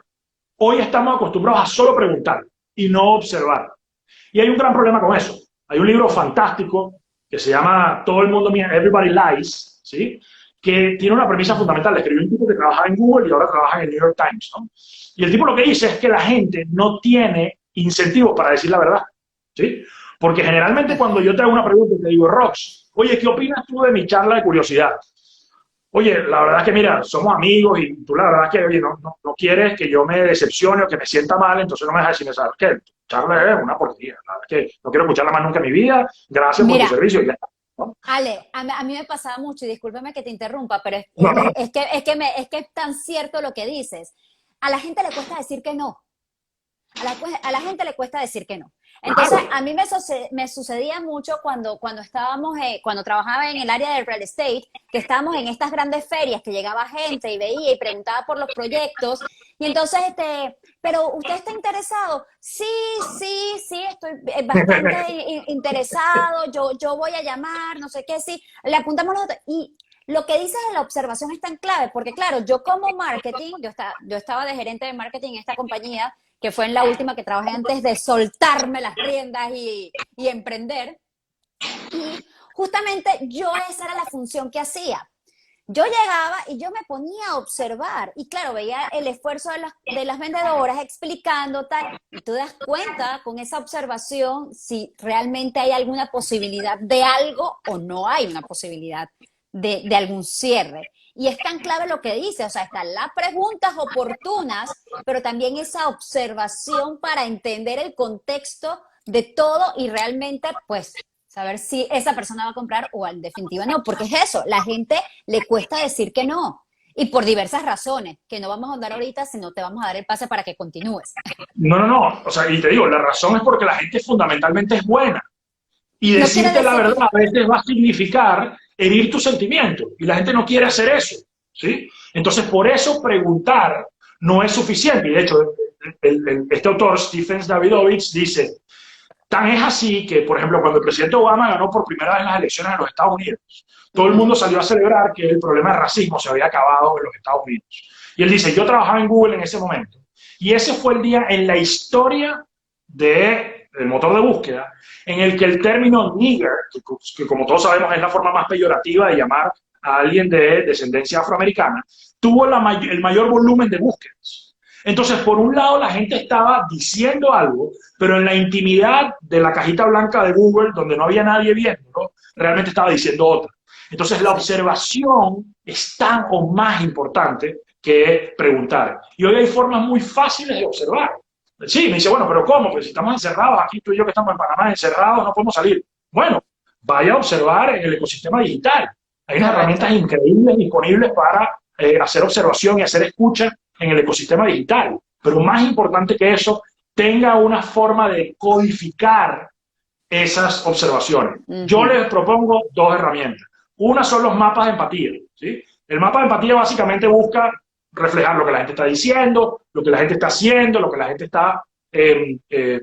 Hoy estamos acostumbrados a solo preguntar y no observar. Y hay un gran problema con eso. Hay un libro fantástico que se llama Todo el mundo miente, Everybody Lies, ¿sí? Que tiene una premisa fundamental. Le escribió un tipo que trabajaba en Google y ahora trabaja en el New York Times, ¿no? Y el tipo lo que dice es que la gente no tiene incentivos para decir la verdad, ¿sí? Porque generalmente cuando yo te hago una pregunta y te digo, Rox, oye, ¿qué opinas tú de mi charla de curiosidad? Oye, la verdad es que mira, somos amigos y tú la verdad es que oye, no quieres que yo me decepcione o que me sienta mal, entonces no me dejas decirme, ¿sabes qué? Tu charla es una porquería. La verdad es que no quiero escucharla más nunca en mi vida. Gracias por tu Mira, servicio. Y ya, ¿no? Ale, a mí me pasaba mucho, y discúlpame que te interrumpa, pero No, no, es que es tan cierto lo que dices. A la gente le cuesta decir que no. A la gente le cuesta decir que no. Entonces, claro. a mí me sucedía mucho cuando estábamos, cuando trabajaba en el área del real estate, que estábamos en estas grandes ferias, que llegaba gente y veía y preguntaba por los proyectos, y entonces, pero ¿usted está interesado? Sí, sí, estoy bastante interesado, yo voy a llamar, no sé qué, sí, le apuntamos los otros, y lo que dices de la observación es tan clave, porque claro, yo como marketing, yo estaba de gerente de marketing en esta compañía, que fue en la última que trabajé antes de soltarme las riendas y emprender. Y justamente esa era la función que hacía. Yo llegaba y yo me ponía a observar y claro, veía el esfuerzo de las vendedoras explicando tal, y tú das cuenta con esa observación si realmente hay alguna posibilidad de algo o no hay una posibilidad de algún cierre. Y es tan clave lo que dice, o sea, están las preguntas oportunas, pero también esa observación para entender el contexto de todo y realmente, pues, saber si esa persona va a comprar o en definitiva no, porque es eso, la gente le cuesta decir que no, y por diversas razones, que no vamos a andar ahorita, sino te vamos a dar el pase para que continúes. No. O sea, y te digo, la razón es porque la gente fundamentalmente es buena. Y No quiere decirte la decir, verdad a veces va a significar herir tus sentimientos. Y la gente no quiere hacer eso, ¿sí? Entonces, por eso preguntar no es suficiente. Y de hecho, este autor, Stephen Davidovich, dice, tan es así que, por ejemplo, cuando el presidente Obama ganó por primera vez las elecciones en los Estados Unidos, todo el mundo salió a celebrar que el problema de racismo se había acabado en los Estados Unidos. Y él dice, yo trabajaba en Google en ese momento. Y ese fue el día en la historia del motor de búsqueda en el que el término nigger, que como todos sabemos es la forma más peyorativa de llamar a alguien de descendencia afroamericana, tuvo el mayor volumen de búsquedas. Entonces, por un lado, la gente estaba diciendo algo, pero en la intimidad de la cajita blanca de Google, donde no había nadie viéndolo, realmente estaba diciendo otra. Entonces, la observación es tan o más importante que preguntar. Y hoy hay formas muy fáciles de observar. Sí, me dice, bueno, pero ¿cómo? Pues si estamos encerrados, aquí tú y yo que estamos en Panamá encerrados, no podemos salir. Bueno, vaya a observar en el ecosistema digital. Hay unas correcto. herramientas increíbles disponibles para hacer observación y hacer escucha en el ecosistema digital. Pero más importante que eso, tenga una forma de codificar esas observaciones. Yo les propongo dos herramientas. Una son los mapas de empatía, ¿sí? El mapa de empatía básicamente busca reflejar lo que la gente está diciendo, lo que la gente está haciendo, lo que la gente está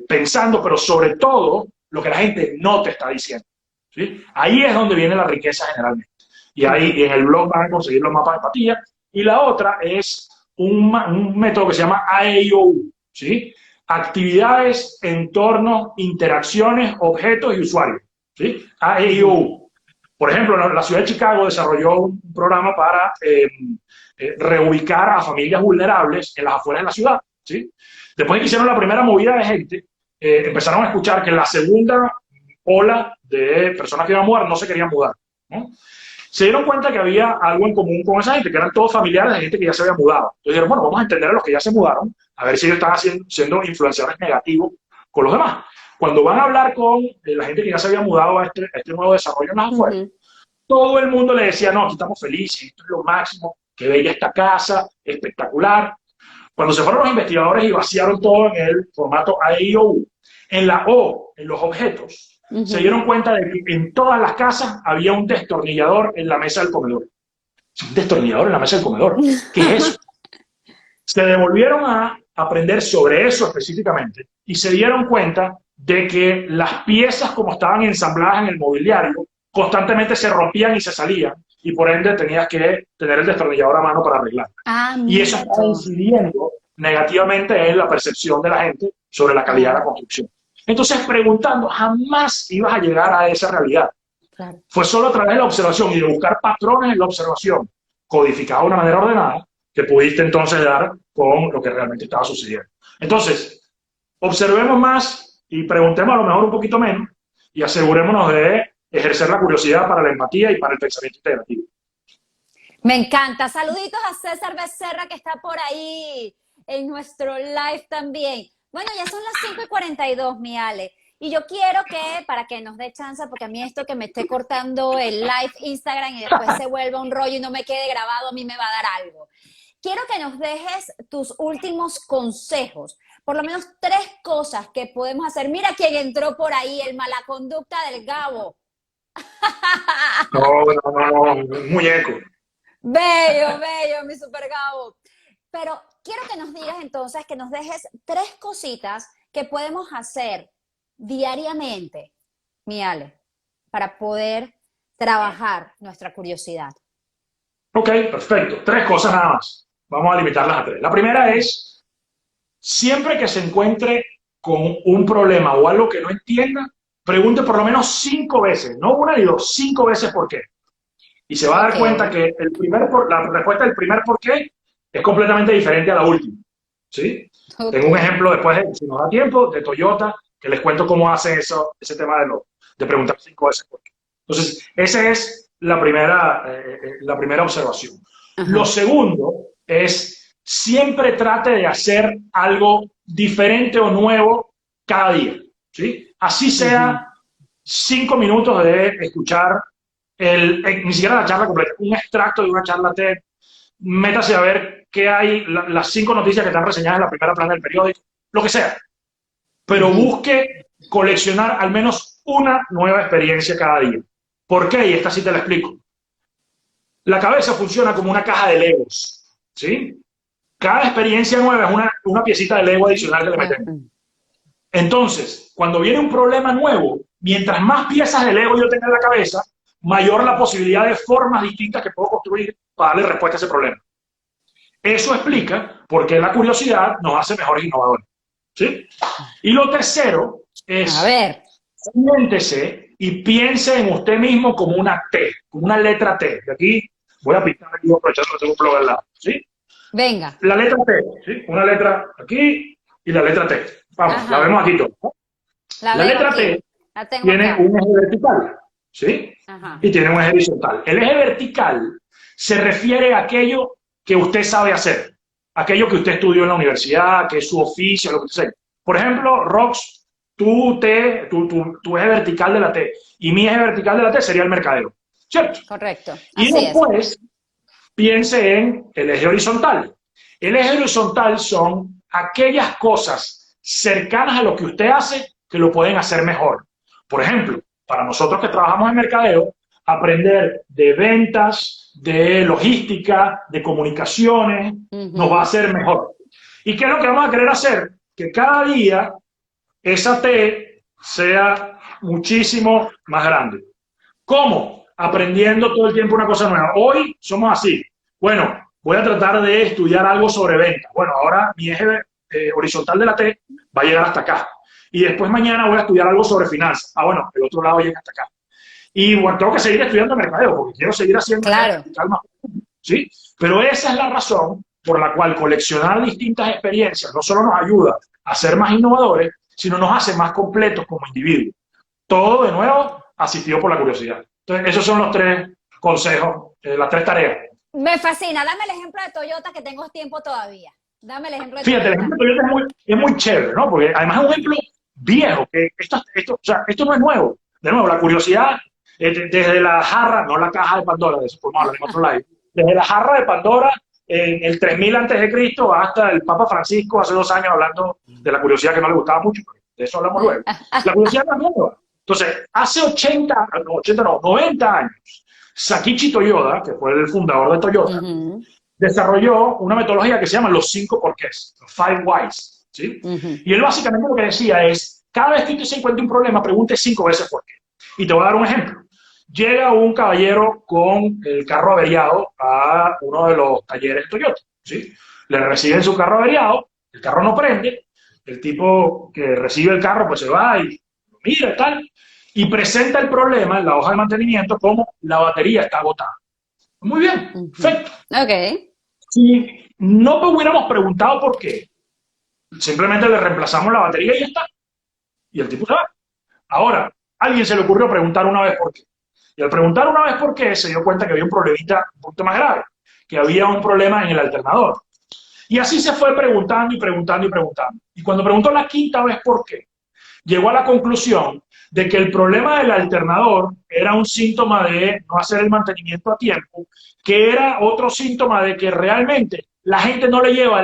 pensando, pero sobre todo lo que la gente no te está diciendo, ¿sí? Ahí es donde viene la riqueza generalmente. Y ahí en el blog van a conseguir los mapas de empatía. Y la otra es un método que se llama AAOU, ¿sí? Actividades, entornos, interacciones, objetos y usuarios, ¿sí? AAOU. Por ejemplo, la ciudad de Chicago desarrolló un programa para reubicar a familias vulnerables en las afueras de la ciudad, ¿sí? Después de que hicieron la primera movida de gente, empezaron a escuchar que en la segunda ola de personas que iban a mudar no se querían mudar, ¿no? Se dieron cuenta que había algo en común con esa gente, que eran todos familiares de gente que ya se había mudado. Entonces dijeron, bueno, vamos a entender a los que ya se mudaron, a ver si ellos están siendo influenciadores negativos con los demás. Cuando van a hablar con la gente que ya se había mudado a este nuevo desarrollo en las afueras, todo el mundo le decía, no, aquí estamos felices, esto es lo máximo, qué bella esta casa, espectacular. Cuando se fueron los investigadores y vaciaron todo en el formato AIOU, en la O, en los objetos, se dieron cuenta de que en todas las casas había un destornillador en la mesa del comedor. Un destornillador en la mesa del comedor. ¿Qué es eso? Se devolvieron a aprender sobre eso específicamente y se dieron cuenta de que las piezas como estaban ensambladas en el mobiliario constantemente se rompían y se salían y por ende tenías que tener el destornillador a mano para arreglar. Y eso está incidiendo negativamente en la percepción de la gente sobre la calidad de la construcción. Entonces, preguntando, jamás ibas a llegar a esa realidad. Claro. Fue solo a través de la observación y de buscar patrones en la observación, codificado de una manera ordenada, que pudiste entonces dar con lo que realmente estaba sucediendo. Entonces, observemos más y preguntemos a lo mejor un poquito menos y asegurémonos de ejercer la curiosidad para la empatía y para el pensamiento integrativo. Me encanta. Saluditos a César Becerra, que está por ahí en nuestro live también. Bueno, ya son las 5:42, mi Ale. Y yo quiero que, para que nos dé chance, porque a mí esto que me esté cortando el live Instagram y después se vuelva un rollo y no me quede grabado, a mí me va a dar algo. Quiero que nos dejes tus últimos consejos, por lo menos 3 cosas que podemos hacer. Mira quién entró por ahí, el mala conducta del Gabo. No, muñeco. Bello, bello, mi super Gabo. Pero quiero que nos digas entonces, que nos dejes 3 cositas que podemos hacer diariamente, mi Ale, para poder trabajar nuestra curiosidad. Ok, perfecto. 3 cosas nada más. Vamos a limitarlas a 3. La primera es, siempre que se encuentre con un problema o algo que no entienda, pregunte por lo menos 5 veces, no 1 ni 2, 5 veces por qué. Y se va a dar cuenta que la respuesta del primer por qué es completamente diferente a la última. ¿Sí? Tengo un ejemplo después, si nos da tiempo, de Toyota, que les cuento cómo hacen ese tema de preguntar 5 veces por qué. Entonces, esa es la primera observación. Lo segundo es, siempre trate de hacer algo diferente o nuevo cada día. ¿Sí? Así sea 5 minutos de escuchar ni siquiera la charla completa, un extracto de una charla TED, métase a ver qué hay, las 5 noticias que están reseñadas en la primera plana del periódico, lo que sea. Pero busque coleccionar al menos una nueva experiencia cada día. ¿Por qué? Y esta sí te la explico. La cabeza funciona como una caja de Legos, ¿sí? Cada experiencia nueva es una piecita de Lego adicional que le metemos. Entonces, cuando viene un problema nuevo, mientras más piezas de Lego yo tenga en la cabeza, mayor la posibilidad de formas distintas que puedo construir para darle respuesta a ese problema. Eso explica por qué la curiosidad nos hace mejores innovadores. ¿Sí? Y lo tercero es, siéntese y piense en usted mismo como una T, como una letra T. De aquí voy a pintar aquí, aprovechando que tengo un blog al lado. ¿Sí? Venga. La letra T, ¿sí? Una letra aquí y la letra T. Vamos, la vemos aquí todo. La letra T tiene un eje vertical, ¿sí? Y tiene un eje horizontal. El eje vertical se refiere a aquello que usted sabe hacer, aquello que usted estudió en la universidad, que es su oficio, lo que sea. Por ejemplo, Rox, tu eje vertical de la T y mi eje vertical de la T sería el mercadeo, ¿cierto? Correcto. Y después piense en el eje horizontal. El eje horizontal son aquellas cosas cercanas a lo que usted hace que lo pueden hacer mejor. Por ejemplo, para nosotros que trabajamos en mercadeo, aprender de ventas, de logística, de comunicaciones, nos va a hacer mejor. ¿Y qué es lo que vamos a querer hacer? Que cada día esa T sea muchísimo más grande. ¿Cómo? Aprendiendo todo el tiempo una cosa nueva. Hoy somos así. Bueno, voy a tratar de estudiar algo sobre ventas. Bueno, ahora mi eje horizontal de la T va a llegar hasta acá. Y después mañana voy a estudiar algo sobre finanzas. Ah, bueno, el otro lado llega hasta acá. Y bueno, tengo que seguir estudiando mercadeo porque quiero seguir haciendo calma. ¿Sí? Pero esa es la razón por la cual coleccionar distintas experiencias no solo nos ayuda a ser más innovadores, sino nos hace más completos como individuos. Todo, de nuevo, asistido por la curiosidad. Entonces, esos son los 3 consejos, las 3 tareas. Me fascina. Dame el ejemplo de Toyota, que tengo tiempo todavía. Dame el ejemplo de Toyota. Fíjate, el ejemplo de Toyota es muy chévere, ¿no? Porque además es un ejemplo viejo, que esto no es nuevo. De nuevo, la curiosidad, desde la jarra, no la caja de Pandora, de eso podemos hablar en otro live, desde la jarra de Pandora en el 3000 antes de Cristo hasta el Papa Francisco hace 2 años hablando de la curiosidad que no le gustaba mucho, pero de eso hablamos luego. La curiosidad no es nueva. Entonces, hace 90 años, Sakichi Toyoda, que fue el fundador de Toyota, desarrolló una metodología que se llama los 5 porqués, los 5 whys, ¿sí? Y él básicamente lo que decía es, cada vez que usted se encuentre un problema, pregunte 5 veces por qué. Y te voy a dar un ejemplo. Llega un caballero con el carro averiado a uno de los talleres de Toyota, ¿sí? Le reciben su carro averiado, el carro no prende, el tipo que recibe el carro pues se va y lo mira tal, y presenta el problema en la hoja de mantenimiento como la batería está agotada. Muy bien, perfecto. Ok. Si no hubiéramos preguntado por qué, simplemente le reemplazamos la batería y ya está. Y el tipo se va. Ahora, a alguien se le ocurrió preguntar una vez por qué. Y al preguntar una vez por qué, se dio cuenta que había un problemita un poquito más grave, que había un problema en el alternador. Y así se fue preguntando y preguntando y preguntando. Y cuando preguntó la quinta vez por qué, llegó a la conclusión de que el problema del alternador era un síntoma de no hacer el mantenimiento a tiempo, que era otro síntoma de que realmente la gente no le lleva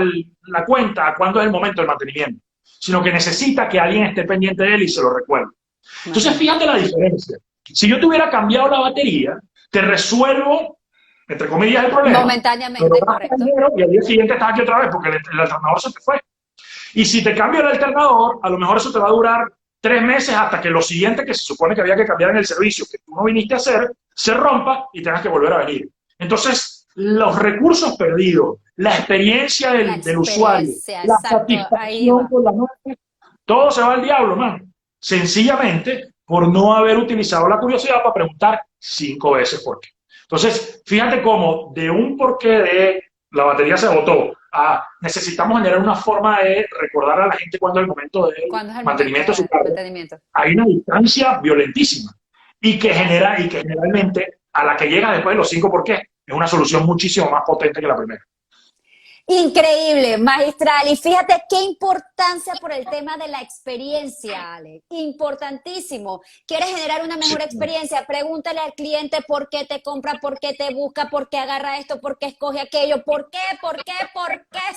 la cuenta a cuándo es el momento del mantenimiento, sino que necesita que alguien esté pendiente de él y se lo recuerde. Entonces, fíjate la diferencia. Si yo te hubiera cambiado la batería, te resuelvo, entre comillas, el problema. Momentáneamente, correcto. Y al día siguiente estás aquí otra vez porque el alternador se te fue. Y si te cambio el alternador, a lo mejor eso te va a durar 3 meses hasta que lo siguiente que se supone que había que cambiar en el servicio, que tú no viniste a hacer, se rompa y tengas que volver a venir. Entonces, los recursos perdidos, la experiencia del usuario, la satisfacción con la marca, todo se va al diablo, man. Sencillamente por no haber utilizado la curiosidad para preguntar 5 veces por qué. Entonces, fíjate cómo de un porqué de la batería se agotó a necesitamos generar una forma de recordar a la gente cuándo es el momento del mantenimiento de su carro. Hay una distancia violentísima y que generalmente a la que llega después de los 5 porqués es una solución muchísimo más potente que la primera. Increíble, magistral. Y fíjate qué importancia por el tema de la experiencia, Ale. Importantísimo. ¿Quieres generar una mejor experiencia? Pregúntale al cliente por qué te compra, por qué te busca, por qué agarra esto, por qué escoge aquello. ¿Por qué,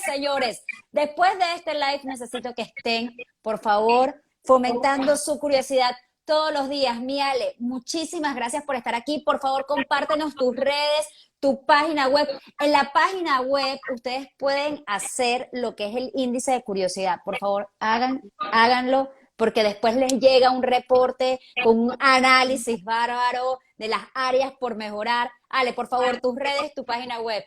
señores? Después de este live necesito que estén, por favor, fomentando su curiosidad todos los días. Mi Ale, muchísimas gracias por estar aquí. Por favor, compártenos tus redes, tu página web. En la página web ustedes pueden hacer lo que es el índice de curiosidad. Por favor, háganlo, porque después les llega un reporte con un análisis bárbaro de las áreas por mejorar. Ale, por favor, tus redes, tu página web.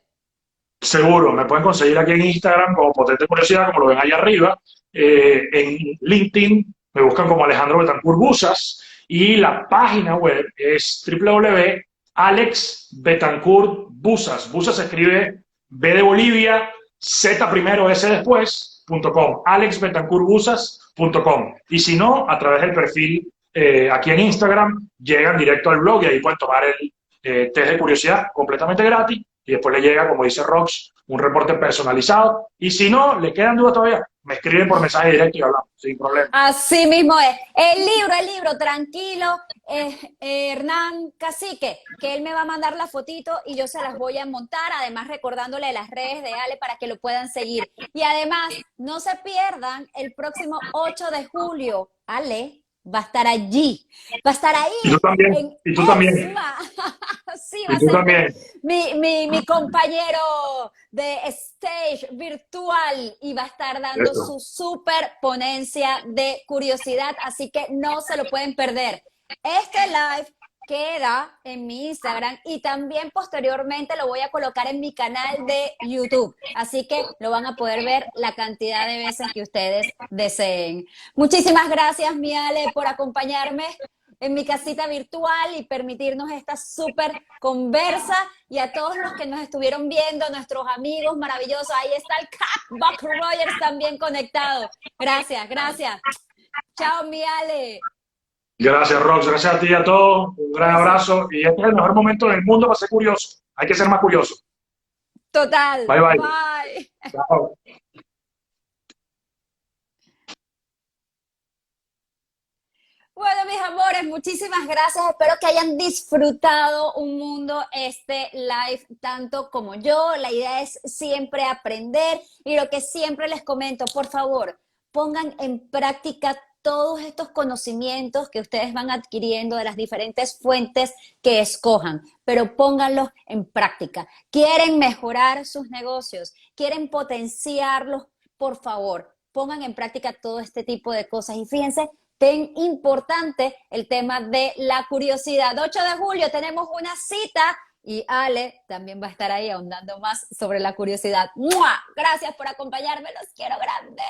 Seguro, me pueden conseguir aquí en Instagram como Potente Curiosidad, como lo ven ahí arriba. En LinkedIn me buscan como Alejandro Betancur Busas y la página web es www.alexbetancurtbusas. Busas se escribe B de Bolivia, Z primero, S después.com. alexbetancurtbusas.com. Y si no, a través del perfil aquí en Instagram, llegan directo al blog y ahí pueden tomar el test de curiosidad completamente gratis. Y después le llega, como dice Rox, un reporte personalizado. Y si no, le quedan dudas todavía, me escriben por mensaje directo y hablamos, sin problema. Así mismo es. El libro, tranquilo, Hernán Cacique, que él me va a mandar la fotito y yo se las voy a montar, además recordándole las redes de Ale para que lo puedan seguir. Y además, no se pierdan el próximo 8 de julio, Ale va a estar allí, va a estar ahí. Y tú también, y tú también. Sí, va a ser mi compañero de stage virtual y va a estar dando su super ponencia de curiosidad, así que no se lo pueden perder. Este live queda en mi Instagram y también posteriormente lo voy a colocar en mi canal de YouTube, así que lo van a poder ver la cantidad de veces que ustedes deseen. Muchísimas gracias, mi Ale, por acompañarme en mi casita virtual y permitirnos esta súper conversa, y a todos los que nos estuvieron viendo, nuestros amigos maravillosos, ahí está el Cat Buck Rogers también conectado. Gracias. Chao, mi Ale. Gracias, Rox. Gracias a ti y a todos. Un gran abrazo. Y este es el mejor momento del mundo para ser curioso. Hay que ser más curioso. Total. Bye. Chao. Bueno, mis amores, muchísimas gracias. Espero que hayan disfrutado un mundo este live tanto como yo. La idea es siempre aprender y lo que siempre les comento, por favor, pongan en práctica todos estos conocimientos que ustedes van adquiriendo de las diferentes fuentes que escojan, pero pónganlos en práctica. ¿Quieren mejorar sus negocios? ¿Quieren potenciarlos? Por favor, pongan en práctica todo este tipo de cosas y fíjense ten importante el tema de la curiosidad. 8 de julio tenemos una cita y Ale también va a estar ahí ahondando más sobre la curiosidad. ¡Mua! Gracias por acompañarme, los quiero grandes.